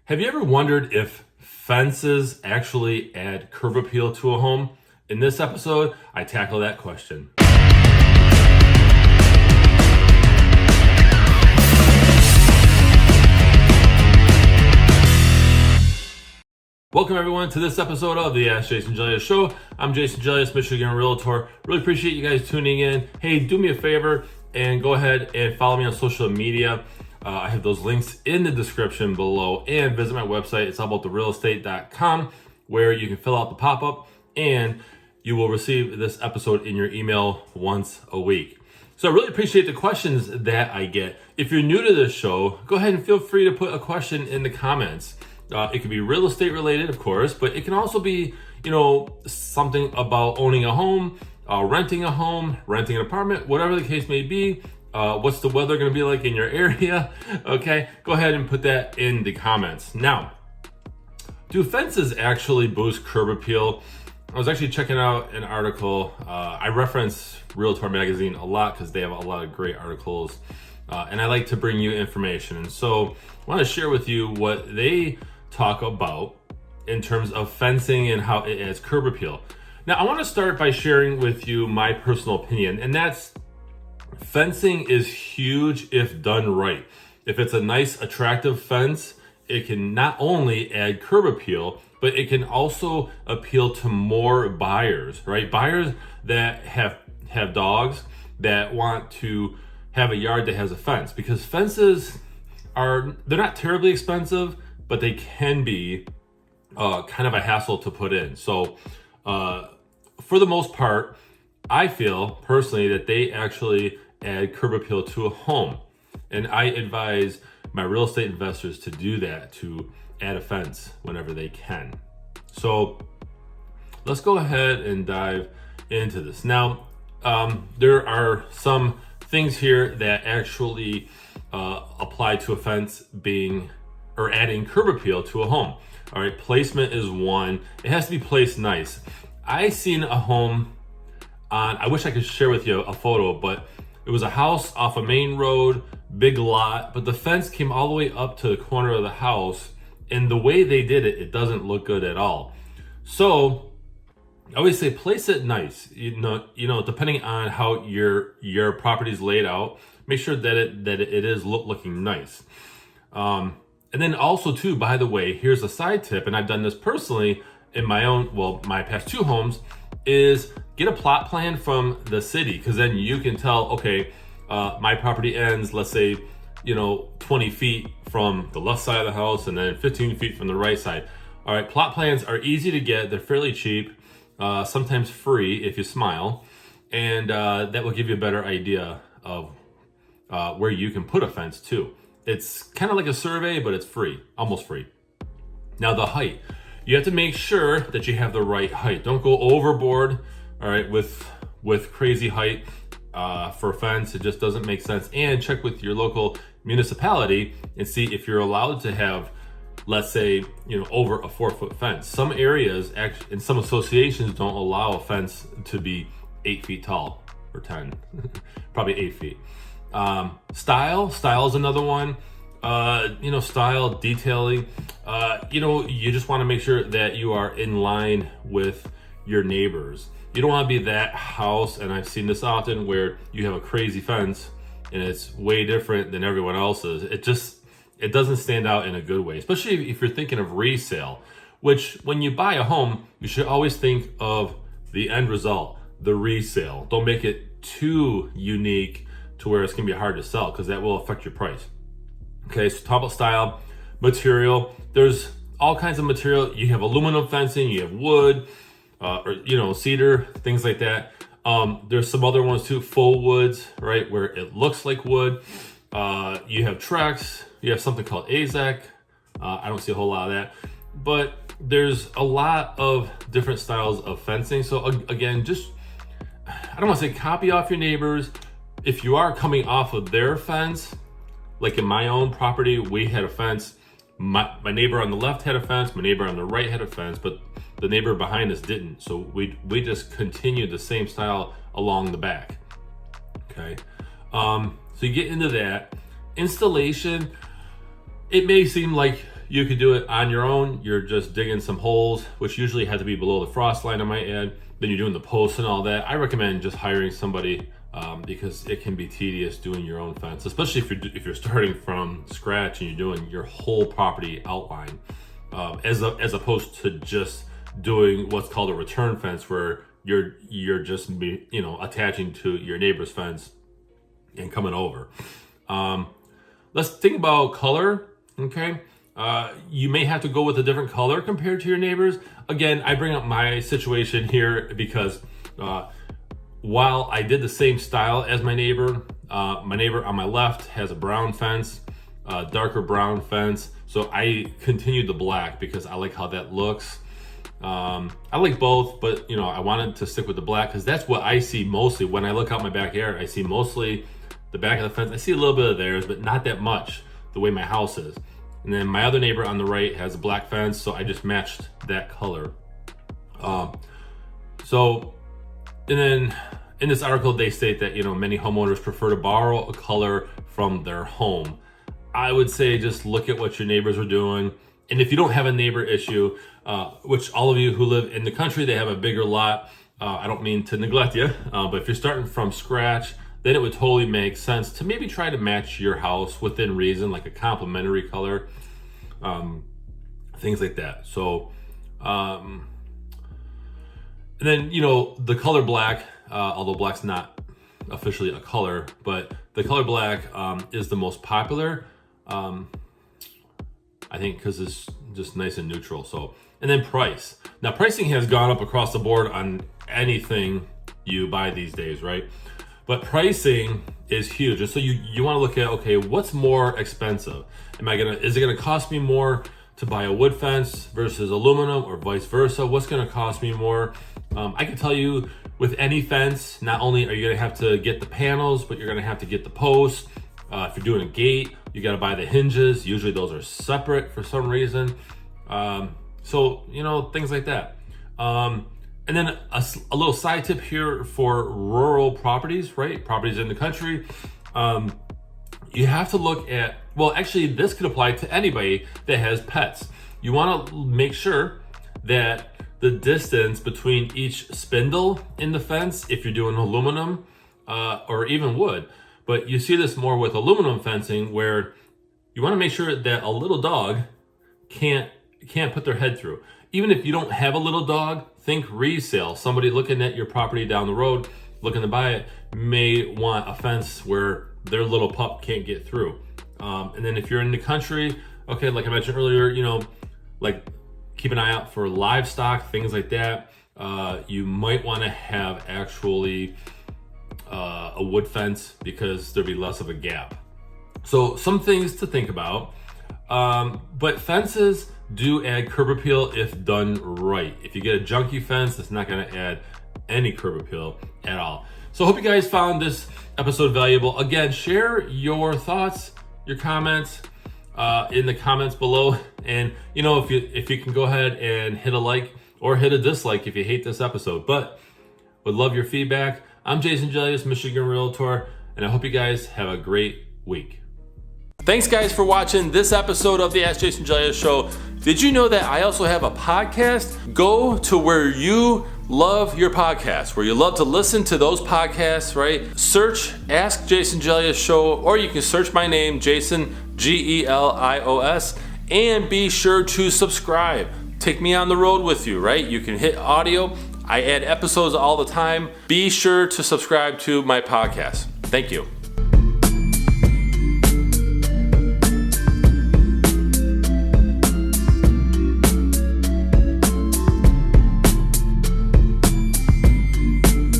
Have you ever wondered if fences actually add curb appeal to a home? In this episode, I tackle that question. Welcome everyone to this episode of the Ask Jason Gelios show. I'm Jason Gelios, Michigan Realtor. Really appreciate you guys tuning in. Hey, do me a favor and go ahead and follow me on social media. I have those links in the description below, and visit my website. It's allabouttherealestate.com, where you can fill out the pop-up and you will receive this episode in your email once a week. So I really appreciate the questions that I get. If you're new to this show, go ahead and feel free to put a question in the comments. It can be real estate related, of course, but it can also be, something about owning a home, renting a home, renting an apartment, whatever the case may be. What's the weather going to be like in your area? Okay, go ahead and put that in the comments. Now, do fences actually boost curb appeal? I was actually checking out an article. I reference Realtor Magazine a lot because they have a lot of great articles, and I like to bring you information. And so I want to share with you what they talk about in terms of fencing and how it adds curb appeal. Now, I want to start by sharing with you my personal opinion, and that's fencing is huge if done right. If it's a nice, attractive fence, it can not only add curb appeal, but it can also appeal to more buyers, right? Buyers that have dogs that want to have a yard that has a fence, because fences they're not terribly expensive, but they can be kind of a hassle to put in. So for the most part, I feel personally that they actually add curb appeal to a home. And I advise my real estate investors to do that, to add a fence whenever they can. So let's go ahead and dive into this. Now, there are some things here that actually apply to a fence adding curb appeal to a home. All right, placement is one. It has to be placed nice. I seen a home I wish I could share with you a photo, but it was a house off a main road, big lot, but the fence came all the way up to the corner of the house, and the way they did it, it doesn't look good at all. So I always say place it nice. Depending on how your property's laid out, make sure that it is looking nice. And then also too, by the way, here's a side tip, and I've done this personally in my past two homes, is get a plot plan from the city, because then you can tell, okay, my property ends, let's say, 20 feet from the left side of the house and then 15 feet from the right side. All right, plot plans are easy to get. They're fairly cheap, sometimes free if you smile, and that will give you a better idea of where you can put a fence too. It's kind of like a survey, but it's free, almost free. Now, the height. You have to make sure that you have the right height. Don't go overboard, all right, with crazy height for a fence. It just doesn't make sense. And check with your local municipality and see if you're allowed to have, let's say, over a 4-foot fence. Some areas and some associations don't allow a fence to be 8 feet tall, or 10, probably 8 feet. Style is another one. Style, detailing, you just want to make sure that you are in line with your neighbors. You don't want to be that house, and I've seen this often, where you have a crazy fence and it's way different than everyone else's. It doesn't stand out in a good way, especially if you're thinking of resale, which when you buy a home, you should always think of the end result, the resale. Don't make it too unique to where it's going to be hard to sell, because that will affect your price. Okay, so talk about style, material. There's all kinds of material. You have aluminum fencing, you have wood, or cedar, things like that. There's some other ones too, faux woods, right, where it looks like wood. You have Trex, you have something called AZEK. I don't see a whole lot of that, but there's a lot of different styles of fencing. So again, I don't want to say copy off your neighbors. If you are coming off of their fence, like in my own property, we had a fence. My neighbor on the left had a fence, my neighbor on the right had a fence, but the neighbor behind us didn't. So we just continued the same style along the back. Okay. So you get into that. Installation, it may seem like you could do it on your own. You're just digging some holes, which usually have to be below the frost line, I might add. Then you're doing the posts and all that. I recommend just hiring somebody because it can be tedious doing your own fence, especially if you're starting from scratch and you're doing your whole property outline, as opposed to just doing what's called a return fence, where you're just attaching to your neighbor's fence and coming over. Let's think about color. Okay, you may have to go with a different color compared to your neighbors. Again, I bring up my situation here because while I did the same style as my neighbor on my left has a brown fence, darker brown fence. So I continued the black because I like how that looks. I like both, but I wanted to stick with the black because that's what I see mostly when I look out my backyard. I see mostly the back of the fence. I see a little bit of theirs, but not that much the way my house is. And then my other neighbor on the right has a black fence, so I just matched that color. And then in this article, they state that, many homeowners prefer to borrow a color from their home. I would say just look at what your neighbors are doing. And if you don't have a neighbor issue, which all of you who live in the country, they have a bigger lot. I don't mean to neglect you, but if you're starting from scratch, then it would totally make sense to maybe try to match your house within reason, like a complementary color, things like that. So, and then, the color black, although black's not officially a color, but the color black is the most popular, I think, because it's just nice and neutral. So, and then price. Now, pricing has gone up across the board on anything you buy these days, right? But pricing is huge. And so you want to look at, okay, what's more expensive? Is it gonna cost me more to buy a wood fence versus aluminum, or vice versa? What's gonna cost me more? I can tell you with any fence, not only are you gonna have to get the panels, but you're gonna have to get the posts. If you're doing a gate, you gotta buy the hinges. Usually those are separate for some reason. So, things like that. And then a little side tip here for rural properties, right? Properties in the country. You have to look at, well, actually this could apply to anybody that has pets. You want to make sure that the distance between each spindle in the fence, if you're doing aluminum or even wood, but you see this more with aluminum fencing, where you want to make sure that a little dog can't put their head through. Even if you don't have a little dog, think resale. Somebody looking at your property down the road, looking to buy it, may want a fence where their little pup can't get through. And then if you're in the country, okay, like I mentioned earlier, like keep an eye out for livestock, things like that. You might want to have actually a wood fence because there'll be less of a gap. So some things to think about. But fences do add curb appeal if done right. If you get a junky fence, it's not going to add any curb appeal at all. So I hope you guys found this episode valuable. Again, share your thoughts, your comments in the comments below. And if you can go ahead and hit a like or hit a dislike if you hate this episode. But would love your feedback. I'm Jason Gelios, Michigan Realtor, and I hope you guys have a great week. Thanks, guys, for watching this episode of the Ask Jason Gelios Show. Did you know that I also have a podcast? Go to where you love your podcasts, where you love to listen to those podcasts, right? Search Ask Jason Gelios Show, or you can search my name, Jason, Gelios, and be sure to subscribe. Take me on the road with you, right? You can hit audio. I add episodes all the time. Be sure to subscribe to my podcast. Thank you.